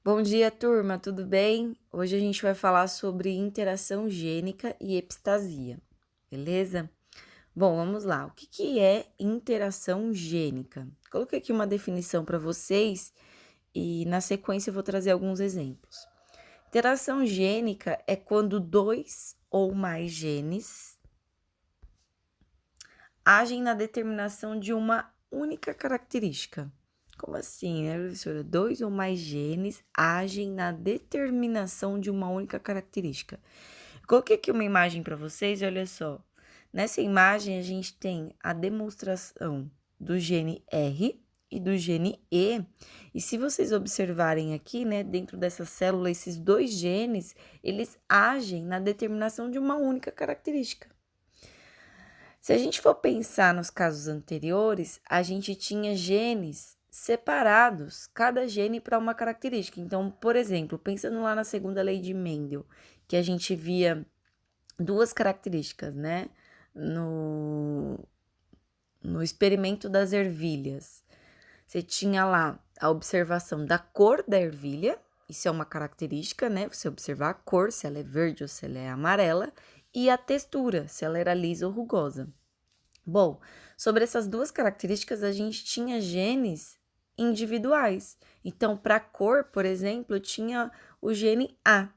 Bom dia, turma, tudo bem? Hoje a gente vai falar sobre interação gênica e epistasia, beleza? Bom, vamos lá. O que é interação gênica? Coloquei aqui uma definição para vocês e na sequência eu vou trazer alguns exemplos. Interação gênica é quando dois ou mais genes agem na determinação de uma única característica. Como assim, né, professora? Dois ou mais genes agem na determinação de uma única característica. Eu coloquei aqui uma imagem para vocês e olha só. Nessa imagem, a gente tem a demonstração do gene R e do gene E. E se vocês observarem aqui, né, dentro dessa célula, esses dois genes, eles agem na determinação de uma única característica. Se a gente for pensar nos casos anteriores, a gente tinha genes separados, cada gene para uma característica. Então, por exemplo, pensando lá na segunda lei de Mendel, que a gente via duas características, né? No experimento das ervilhas. Você tinha lá a observação da cor da ervilha, isso é uma característica, né? Você observar a cor, se ela é verde ou se ela é amarela, e a textura, se ela era lisa ou rugosa. Bom, sobre essas duas características, a gente tinha genes individuais. Então, para a cor, por exemplo, eu tinha o gene A,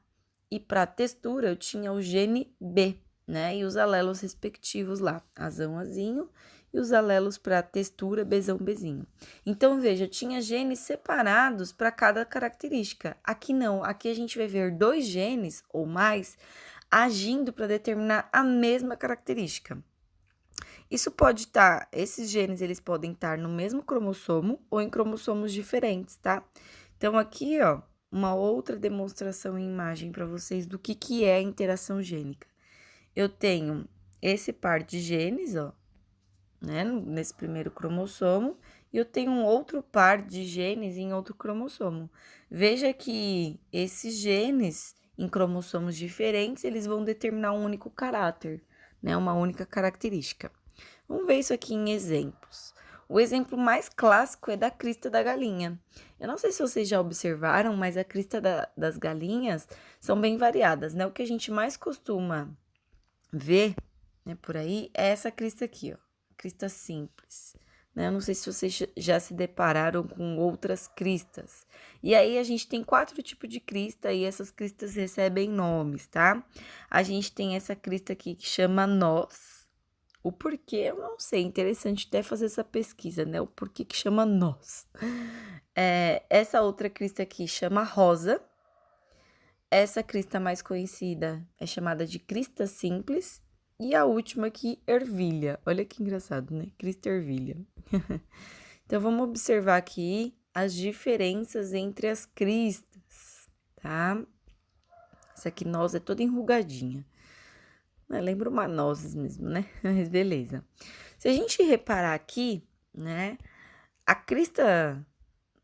e para a textura, eu tinha o gene B, né? E os alelos respectivos lá, azão, azinho, e os alelos para textura, Bzão, Bzinho. Então, veja, eu tinha genes separados para cada característica. Aqui não, aqui a gente vai ver dois genes ou mais agindo para determinar a mesma característica. Isso pode estar, esses genes, eles podem estar no mesmo cromossomo ou em cromossomos diferentes, tá? Então, aqui, ó, uma outra demonstração em imagem para vocês do que é a interação gênica. Eu tenho esse par de genes, ó, né, nesse primeiro cromossomo, e eu tenho um outro par de genes em outro cromossomo. Veja que esses genes em cromossomos diferentes, eles vão determinar um único caráter, né, uma única característica. Vamos ver isso aqui em exemplos. O exemplo mais clássico é da crista da galinha. Eu não sei se vocês já observaram, mas a crista das galinhas são bem variadas, né? O que a gente mais costuma ver, né, por aí é essa crista aqui, ó, crista simples. Né? Eu não sei se vocês já se depararam com outras cristas. E aí a gente tem 4 tipos de crista e essas cristas recebem nomes, tá? A gente tem essa crista aqui que chama noz. O porquê, eu não sei, interessante até fazer essa pesquisa, né? O porquê que chama noz. Essa outra crista aqui chama rosa. Essa crista mais conhecida é chamada de crista simples. E a última aqui, ervilha. Olha que engraçado, né? Crista ervilha. Então, vamos observar aqui as diferenças entre as cristas, tá? Essa aqui, noz, é toda enrugadinha. Lembra uma nozes mesmo, né? Mas beleza. Se a gente reparar aqui, né? A crista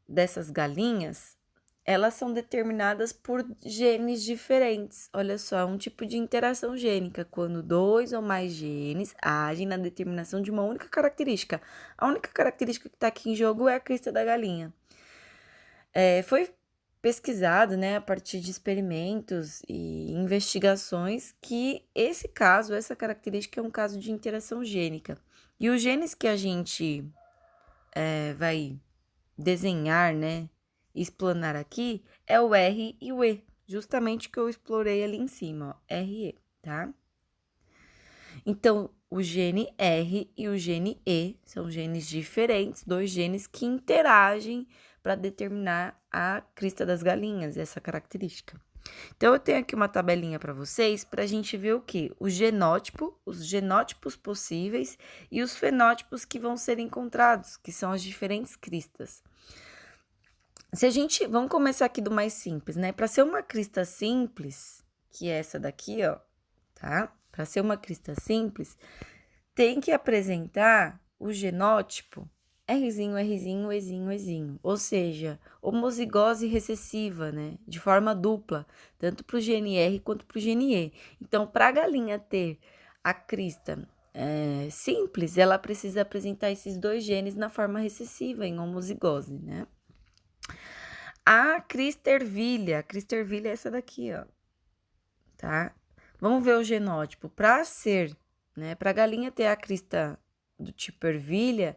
dessas galinhas, elas são determinadas por genes diferentes. Olha só, um tipo de interação gênica, quando dois ou mais genes agem na determinação de uma única característica. A única característica que está aqui em jogo é a crista da galinha. Foi pesquisado, né, a partir de experimentos e investigações, que esse caso, essa característica é um caso de interação gênica. E os genes que a gente vai desenhar, né, explanar aqui, é o R e o E, justamente que eu explorei ali em cima, ó, R e E, tá? Então, o gene R e o gene E são genes diferentes, dois genes que interagem para determinar a crista das galinhas, essa característica. Então, eu tenho aqui uma tabelinha para vocês, para a gente ver o quê? O genótipo, os genótipos possíveis e os fenótipos que vão ser encontrados, que são as diferentes cristas. Vamos começar aqui do mais simples, né? Para ser uma crista simples, que é essa daqui, ó, tá? Para ser uma crista simples, tem que apresentar o genótipo Rzinho, Rzinho, Ezinho, Ezinho. Ou seja, homozigose recessiva, né? De forma dupla, tanto para o gene R quanto para o gene E. Então, para a galinha ter a crista simples, ela precisa apresentar esses dois genes na forma recessiva, em homozigose, né? A crista ervilha. A crista ervilha é essa daqui, ó. Tá? Vamos ver o genótipo. Para ser, né? Para a galinha ter a crista do tipo ervilha,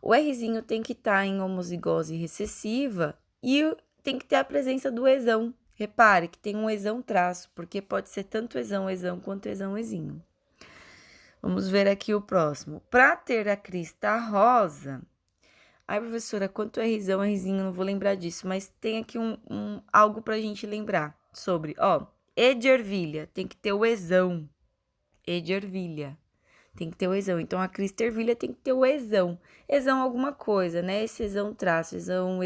o Rzinho tem que estar em homozigose recessiva e tem que ter a presença do esão. Repare que tem um esão traço, porque pode ser tanto esão quanto esão-ezinho. Vamos ver aqui o próximo. Para ter a crista rosa... Ai, professora, quanto Rzinho, não vou lembrar disso, mas tem aqui algo pra gente lembrar sobre, ó, E de ervilha, tem que ter o esão. E de ervilha, tem que ter o esão. Então, a crista ervilha tem que ter o esão. Esão alguma coisa, né? Esse esão traço, esão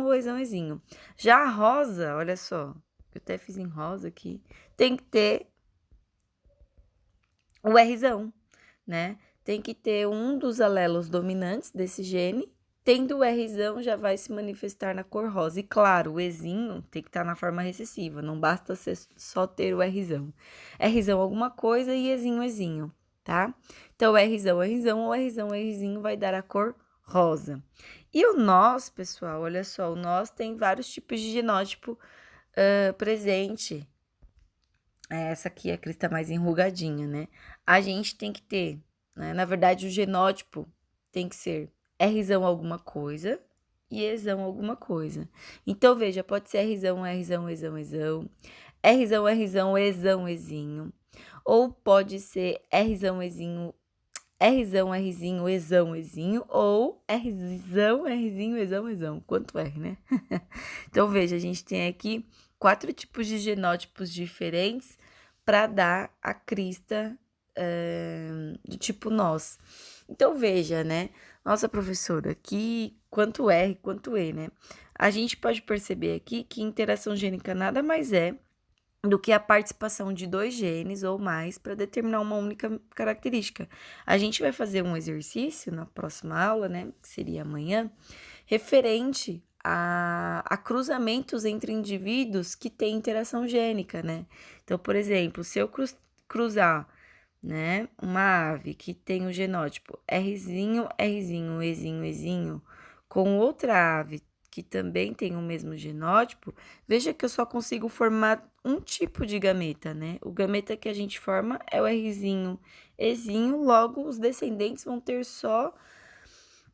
ou esão-ezinho. Já a rosa, olha só, eu até fiz em rosa aqui, tem que ter o Rzão, né? Tem que ter um dos alelos dominantes desse gene. Tendo o Rzão, já vai se manifestar na cor rosa. E claro, o Ezinho tem que estar na forma recessiva, não basta só ter o Rzão. Rzão alguma coisa e Ezinho, tá? Então, Rzão ou Rzinho vai dar a cor rosa. E o nós, pessoal, olha só, o nós tem vários tipos de genótipo presente. Essa aqui é a crista mais enrugadinha, né? A gente tem que ter, né? Na verdade, o genótipo tem que ser Rzão alguma coisa e Ezão alguma coisa. Então, veja, pode ser Rzão, Ezão, Ezão, Ezinho. Ou pode ser Rzão, Ezinho, Ezão, Ezinho. Ou Rzão, Ezão. Quanto R, né? Então, veja, a gente tem aqui 4 tipos de genótipos diferentes para dar a crista do tipo nós. Então, veja, né? Nossa, professora, aqui quanto R, quanto E, né? A gente pode perceber aqui que interação gênica nada mais é do que a participação de 2 genes ou mais para determinar uma única característica. A gente vai fazer um exercício na próxima aula, né? Que seria amanhã, referente a cruzamentos entre indivíduos que têm interação gênica, né? Então, por exemplo, se eu cruzar, né, uma ave que tem o genótipo Rzinho, Ezinho, com outra ave que também tem o mesmo genótipo, veja que eu só consigo formar um tipo de gameta, né? O gameta que a gente forma é o Rzinho, Ezinho, logo os descendentes vão ter só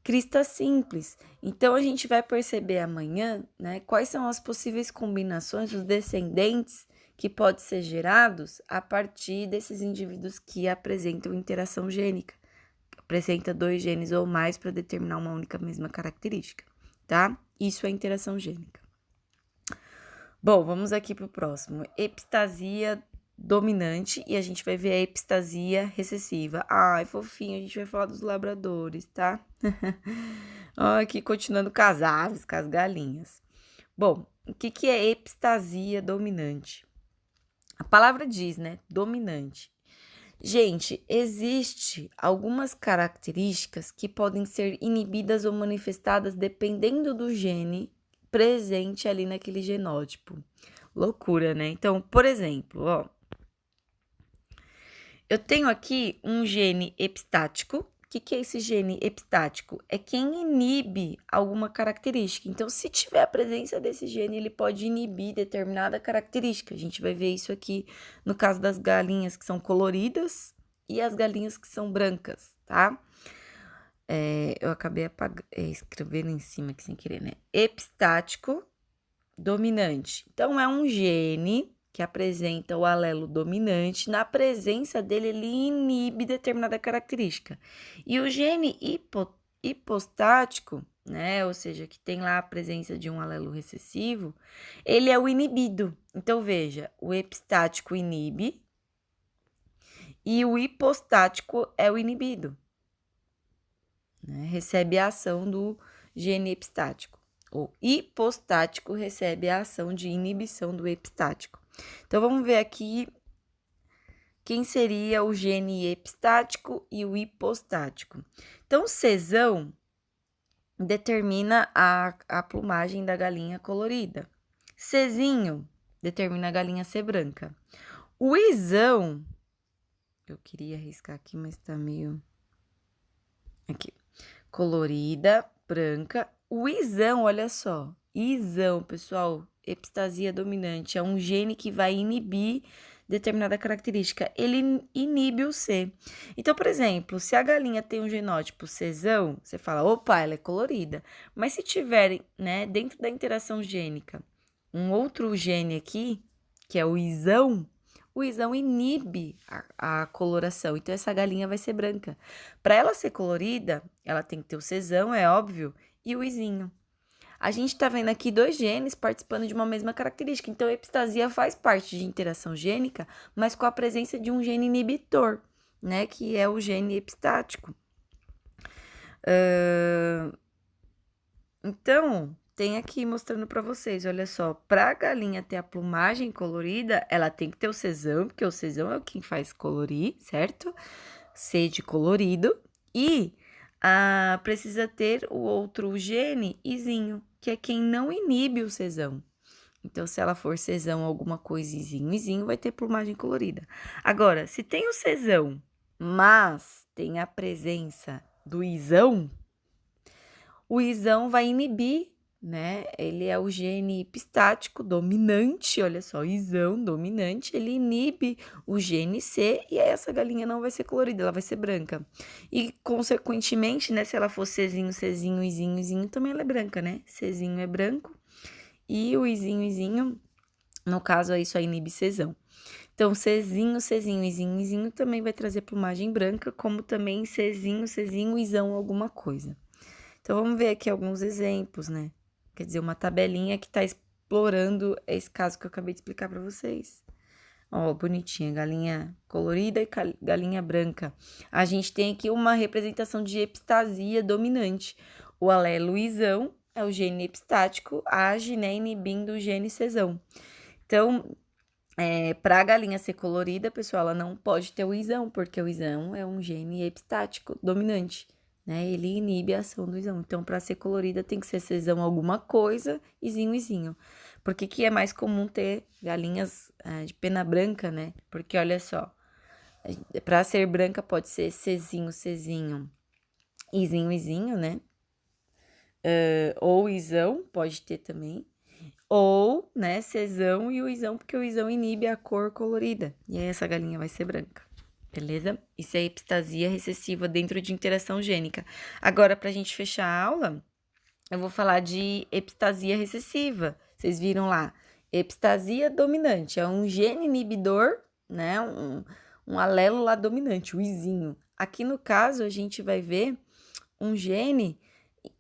crista simples. Então, a gente vai perceber amanhã, né, quais são as possíveis combinações dos descendentes que podem ser gerados a partir desses indivíduos que apresentam interação gênica. Apresenta 2 genes ou mais para determinar uma única mesma característica, tá? Isso é interação gênica. Bom, vamos aqui para o próximo. Epistasia dominante e a gente vai ver a epistasia recessiva. Ai, fofinho, a gente vai falar dos labradores, tá? Aqui, continuando com as aves, com as galinhas. Bom, o que é epistasia dominante? A palavra diz, né? Dominante. Gente, existe algumas características que podem ser inibidas ou manifestadas dependendo do gene presente ali naquele genótipo. Loucura, né? Então, por exemplo, ó, eu tenho aqui um gene epistático. O que é esse gene epistático? É quem inibe alguma característica. Então, se tiver a presença desse gene, ele pode inibir determinada característica. A gente vai ver isso aqui no caso das galinhas que são coloridas e as galinhas que são brancas, tá? Eu acabei escrevendo em cima aqui sem querer, né? Epistático dominante. Então, é um gene que apresenta o alelo dominante, na presença dele, ele inibe determinada característica. E o gene hipostático, né, ou seja, que tem lá a presença de um alelo recessivo, ele é o inibido. Então, veja, o epistático inibe e o hipostático é o inibido, né, recebe a ação do gene epistático. O hipostático recebe a ação de inibição do epistático. Então, vamos ver aqui quem seria o gene epistático e o hipostático. Então, o Czão determina a plumagem da galinha colorida. Czinho determina a galinha ser branca. O Izão, eu queria riscar aqui, mas tá meio... Aqui. Colorida, branca. O Izão, olha só, Isão, pessoal, epistasia dominante, é um gene que vai inibir determinada característica, ele inibe o C. Então, por exemplo, se a galinha tem um genótipo Czão, você fala, opa, ela é colorida. Mas se tiver, né, dentro da interação gênica, um outro gene aqui, que é o isão inibe a coloração. Então, essa galinha vai ser branca. Para ela ser colorida, ela tem que ter o Czão, é óbvio, e o izinho. A gente está vendo aqui 2 genes participando de uma mesma característica. Então, a epistasia faz parte de interação gênica, mas com a presença de um gene inibitor, né? Que é o gene epistático. Então, tem aqui mostrando para vocês, olha só. Para a galinha ter a plumagem colorida, ela tem que ter o Czão, porque o Czão é quem faz colorir, certo? C de colorido. E precisa ter o outro gene, izinho, que é quem não inibe o Czão. Então, se ela for Czão alguma coisa, izinho, vai ter plumagem colorida. Agora, se tem o Czão, mas tem a presença do isão, o isão vai inibir, né? Ele é o gene epistático dominante, olha só, isão dominante, ele inibe o gene C e aí essa galinha não vai ser colorida, ela vai ser branca. E, consequentemente, né, se ela for Czinho, izinho, também ela é branca, né? Czinho é branco e o izinho, no caso aí só inibe Czão. Então, Czinho, izinho também vai trazer plumagem branca, como também Czinho, isão alguma coisa. Então, vamos ver aqui alguns exemplos, né? Quer dizer, uma tabelinha que está explorando esse caso que eu acabei de explicar para vocês. Ó, bonitinha, galinha colorida e galinha branca. A gente tem aqui uma representação de epistasia dominante. O alelo isão é o gene epistático, age, né, inibindo o gene Czão. Então, para a galinha ser colorida, pessoal, ela não pode ter o isão, porque o isão é um gene epistático dominante, né? Ele inibe a ação do isão. Então, para ser colorida, tem que ser Czão alguma coisa, izinho. Por que é mais comum ter galinhas de pena branca, né? Porque, olha só, para ser branca pode ser Czinho, izinho, né? Ou isão, pode ter também. Ou, né, Czão e o isão, porque o isão inibe a cor colorida. E aí essa galinha vai ser branca, beleza? Isso é epistasia recessiva dentro de interação gênica. Agora, pra gente fechar a aula, eu vou falar de epistasia recessiva. Vocês viram lá, epistasia dominante, é um gene inibidor, né, um alelo lá dominante, o izinho. Aqui no caso, a gente vai ver um gene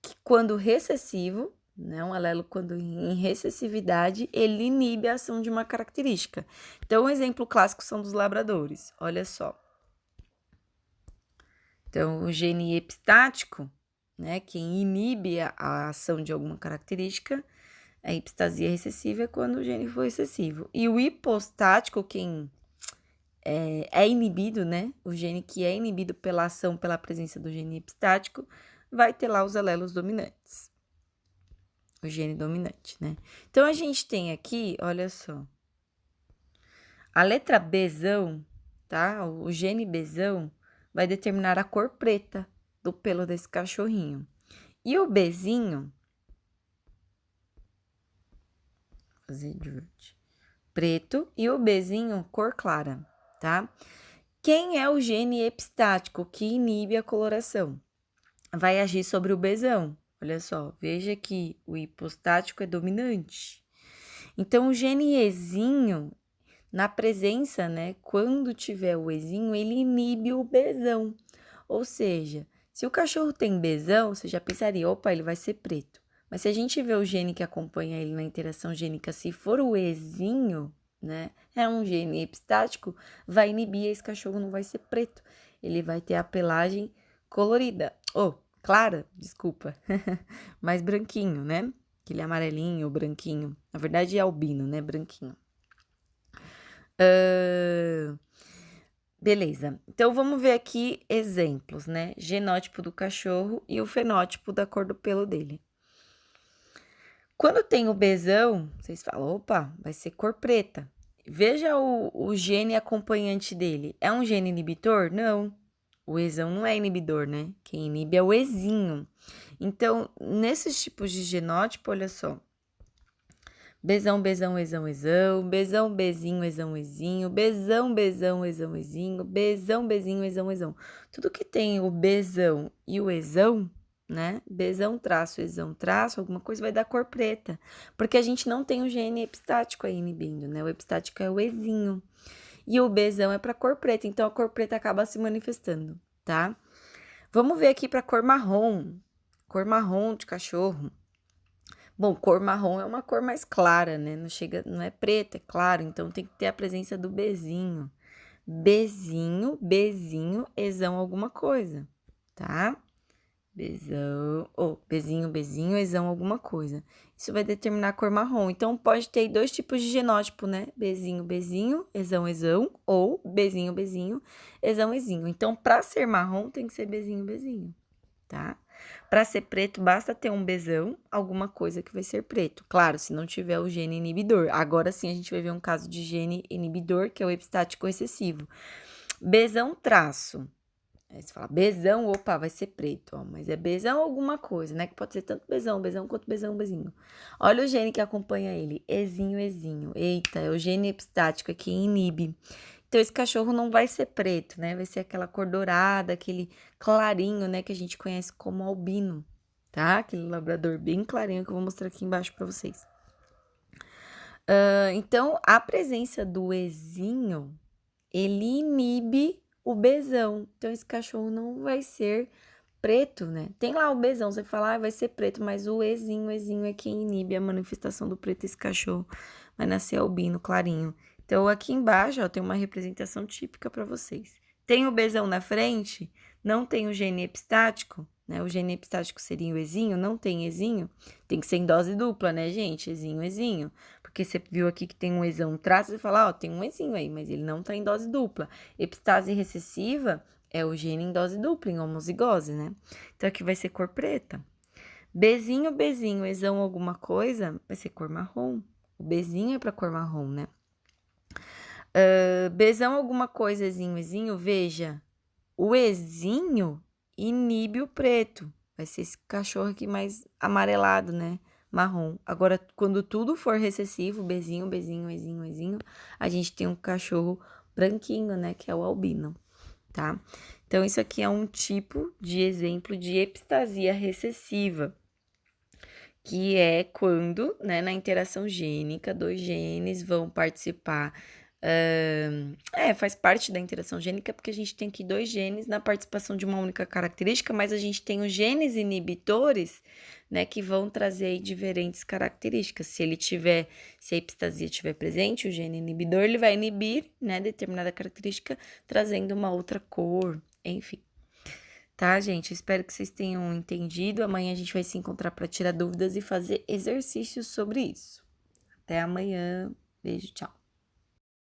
que, quando recessivo, né, um alelo quando em recessividade, ele inibe a ação de uma característica. Então, um exemplo clássico são dos labradores, olha só. Então, o gene epistático, né, quem inibe a ação de alguma característica, a epistasia recessiva é quando o gene for excessivo. E o hipostático, quem é inibido, né, o gene que é inibido pela ação, pela presença do gene epistático, vai ter lá os alelos dominantes. O gene dominante, né? Então, a gente tem aqui, olha só, a letra Bzão, tá? O gene Bzão vai determinar a cor preta do pelo desse cachorrinho. E o Bzinho, fazer de verde, preto, e o Bzinho, cor clara, tá? Quem é o gene epistático que inibe a coloração? Vai agir sobre o Bzão. Olha só, veja que o hipostático é dominante. Então, o gene Ezinho, na presença, né, quando tiver o Ezinho, ele inibe o Bzão. Ou seja, se o cachorro tem Bzão, você já pensaria, opa, ele vai ser preto. Mas se a gente vê o gene que acompanha ele na interação gênica, se for o Ezinho, né, é um gene epistático, vai inibir, esse cachorro não vai ser preto. Ele vai ter a pelagem colorida. Clara, desculpa, mais branquinho, né? Aquele amarelinho ou branquinho. Na verdade, é albino, né? Branquinho. Beleza. Então, vamos ver aqui exemplos, né? Genótipo do cachorro e o fenótipo da cor do pelo dele. Quando tem o Bzão, vocês falam, opa, vai ser cor preta. Veja o gene acompanhante dele. É um gene inibitor? Não. O Ezão não é inibidor, né? Quem inibe é o Ezinho. Então, nesses tipos de genótipo, olha só, Besão, besão, exão, exão. Besão, bezinho, exão, ezinho. Besão, besão, exão, ezinho. Besão, bezinho, exão, exão. Tudo que tem o besão e o exão, né? Besão, traço, exão, traço, alguma coisa vai dar cor preta. Porque a gente não tem o gene epistático aí inibindo, né? O epistático é o ezinho. E o besão é para cor preta, então a cor preta acaba se manifestando, tá? Vamos ver aqui para cor marrom. Cor marrom de cachorro. Bom, cor marrom é uma cor mais clara, né? Não é preta, é claro, então tem que ter a presença do bezinho. Bezinho, bezinho, exão alguma coisa, tá? Bezão, bezinho, bezinho, exão alguma coisa. Isso vai determinar a cor marrom. Então, pode ter dois tipos de genótipo, né? Bezinho, bezinho, exão, exão, ou bezinho, bezinho, exão, exinho. Então, para ser marrom, tem que ser bezinho, bezinho, tá? Para ser preto, basta ter um besão, alguma coisa que vai ser preto. Claro, se não tiver o gene inibidor. Agora sim, a gente vai ver um caso de gene inibidor, que é o epistático excessivo. Besão, traço. Aí você fala, besão, opa, vai ser preto, ó, mas é besão alguma coisa, né? Que pode ser tanto besão quanto besão, bezinho. Olha o gene que acompanha ele, ezinho, ezinho. Eita, é o gene epistático que inibe. Então, esse cachorro não vai ser preto, né? Vai ser aquela cor dourada, aquele clarinho, né? Que a gente conhece como albino, tá? Aquele labrador bem clarinho que eu vou mostrar aqui embaixo pra vocês. Então, a presença do ezinho, ele inibe o besão. Então, esse cachorro não vai ser preto, né? Tem lá o besão, você fala, vai ser preto, mas o ezinho é quem inibe a manifestação do preto. Esse cachorro vai nascer albino, clarinho. Então, aqui embaixo, ó, tem uma representação típica para vocês. Tem o besão na frente, não tem o gene epistático, né? O gene epistático seria o ezinho, não tem ezinho. Tem que ser em dose dupla, né, gente? Ezinho, ezinho. Porque você viu aqui que tem um exão traço, você fala, ó, tem um ezinho aí, mas ele não tá em dose dupla. Epistase recessiva é o gene em dose dupla, em homozigose, né? Então, aqui vai ser cor preta. Bezinho, bezinho, exão alguma coisa, vai ser cor marrom. O bezinho é pra cor marrom, né? Besão alguma coisa, ezinho, ezinho, veja. O ezinho inibe o preto. Vai ser esse cachorro aqui mais amarelado, né? Marrom. Agora, quando tudo for recessivo, bezinho, bezinho, ezinho, ezinho, a gente tem um cachorro branquinho, né? Que é o albino, tá? Então, isso aqui é um tipo de exemplo de epistasia recessiva, que é quando, né, na interação gênica, dois genes vão participar. Faz parte da interação gênica, porque a gente tem aqui dois genes na participação de uma única característica, mas a gente tem os genes inibitores, né, que vão trazer aí diferentes características. Se a epistasia estiver presente, o gene inibidor, ele vai inibir, né, determinada característica, trazendo uma outra cor, enfim. Tá, gente? Espero que vocês tenham entendido. Amanhã a gente vai se encontrar para tirar dúvidas e fazer exercícios sobre isso. Até amanhã. Beijo, tchau.